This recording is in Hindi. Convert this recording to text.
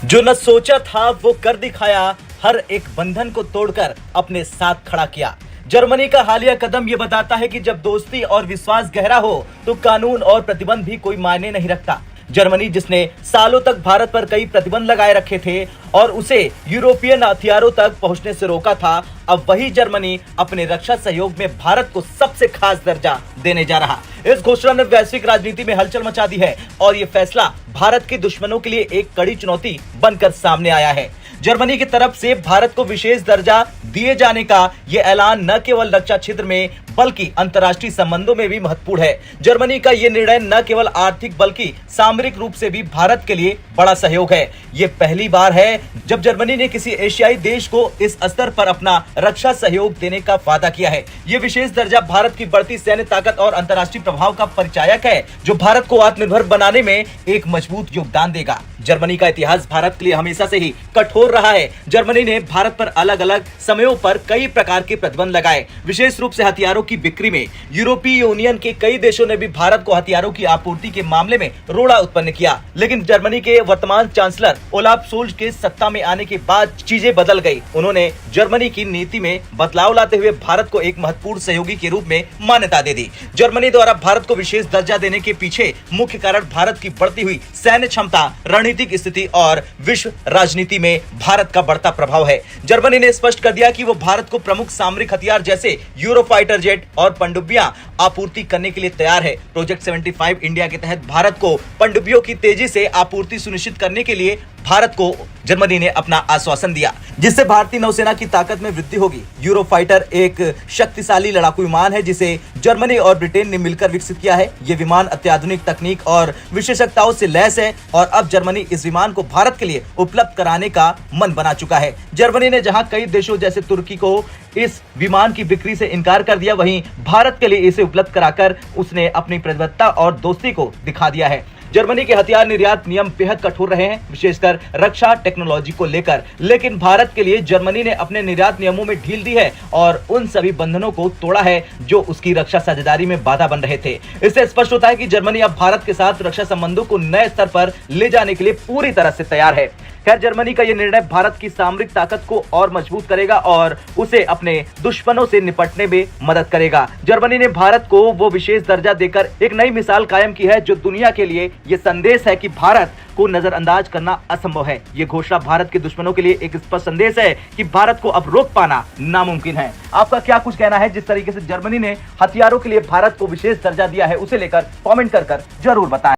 जो न सोचा था वो कर दिखाया, हर एक बंधन को तोड़कर अपने साथ खड़ा किया। जर्मनी का हालिया कदम ये बताता है कि जब दोस्ती और विश्वास गहरा हो तो कानून और प्रतिबंध भी कोई मायने नहीं रखता। जर्मनी जिसने सालों तक भारत पर कई प्रतिबंध लगाए रखे थे और उसे यूरोपियन हथियारों तक पहुंचने से रोका था, अब वही जर्मनी अपने रक्षा सहयोग में भारत को सबसे खास दर्जा देने जा रहा। इस घोषणा ने वैश्विक राजनीति में हलचल मचा दी है और ये फैसला भारत के दुश्मनों के लिए एक कड़ी चुनौती बनकर सामने आया है। जर्मनी की तरफ से भारत को विशेष दर्जा दिए जाने का यह ऐलान न केवल रक्षा क्षेत्र में बल्कि अंतर्राष्ट्रीय संबंधों में भी महत्वपूर्ण है। जर्मनी का यह निर्णय न केवल आर्थिक बल्कि सामरिक रूप से भी भारत के लिए बड़ा सहयोग है। ये पहली बार है जब जर्मनी ने किसी एशियाई देश को इस स्तर पर अपना रक्षा सहयोग देने का वादा किया है। ये विशेष दर्जा भारत की बढ़ती सैन्य ताकत और अंतर्राष्ट्रीय प्रभाव का परिचायक है, जो भारत को आत्मनिर्भर बनाने में एक मजबूत योगदान देगा। जर्मनी का इतिहास भारत के लिए हमेशा से ही कठोर रहा है। जर्मनी ने भारत पर अलग अलग समयों पर कई प्रकार के प्रतिबंध लगाए, विशेष रूप से हथियारों की बिक्री में। यूरोपीय यूनियन के कई देशों ने भी भारत को हथियारों की आपूर्ति के मामले में रोड़ा उत्पन्न किया, लेकिन जर्मनी के वर्तमान चांसलर ओलाफ शोल्ज के सत्ता में आने के बाद चीजें बदल गई। उन्होंने जर्मनी की नीति में बदलाव लाते हुए भारत को एक महत्वपूर्ण सहयोगी के रूप में मान्यता दे दी। जर्मनी द्वारा भारत को विशेष दर्जा देने के पीछे मुख्य कारण भारत की बढ़ती हुई सैन्य क्षमता, रणनीतिक स्थिति और विश्व राजनीति में भारत का बढ़ता प्रभाव है। जर्मनी ने स्पष्ट कर दिया कि वो भारत को प्रमुख सामरिक हथियार जैसे यूरोफाइटर जेट और पनडुब्बियां आपूर्ति करने के लिए तैयार है। प्रोजेक्ट 75 इंडिया के तहत भारत को पनडुब्बियों की तेजी से आपूर्ति सुनिश्चित करने के लिए भारत को जर्मनी ने अपना आश्वासन दिया, जिससे भारतीय नौसेना की ताकत में वृद्धि होगी। यूरोफाइटर एक शक्तिशाली लड़ाकू विमान है जिसे जर्मनी और ब्रिटेन ने मिलकर विकसित किया है। ये विमान अत्याधुनिक तकनीक और विशेषताओं से लैस है और अब जर्मनी इस विमान को भारत के लिए उपलब्ध कराने का मन बना चुका है। जर्मनी ने जहां कई देशों जैसे तुर्की को इस विमान की बिक्री से इनकार कर दिया, वहीं भारत के लिए इसे उपलब्ध कराकर उसने अपनी प्रतिबद्धता और दोस्ती को दिखा दिया है। जर्मनी के हथियार निर्यात नियम बेहद कठोर रहे हैं, विशेषकर रक्षा टेक्नोलॉजी को लेकर, लेकिन भारत के लिए जर्मनी ने अपने निर्यात नियमों में ढील दी है और उन सभी बंधनों को तोड़ा है जो उसकी रक्षा साझेदारी में बाधा बन रहे थे। इससे स्पष्ट होता है कि जर्मनी अब भारत के साथ रक्षा संबंधों को नए स्तर पर ले जाने के लिए पूरी तरह से तैयार है। खैर, जर्मनी का यह निर्णय भारत की सामरिक ताकत को और मजबूत करेगा और उसे अपने दुश्मनों से निपटने में मदद करेगा। जर्मनी ने भारत को वो विशेष दर्जा देकर एक नई मिसाल कायम की है, जो दुनिया के लिए ये संदेश है कि भारत को नजरअंदाज करना असंभव है। ये घोषणा भारत के दुश्मनों के लिए एक स्पष्ट संदेश है कि भारत को अब रोक पाना नामुमकिन है। आपका क्या कुछ कहना है? जिस तरीके से जर्मनी ने हथियारों के लिए भारत को विशेष दर्जा दिया है, उसे लेकर कमेंट कर जरूर बताएं।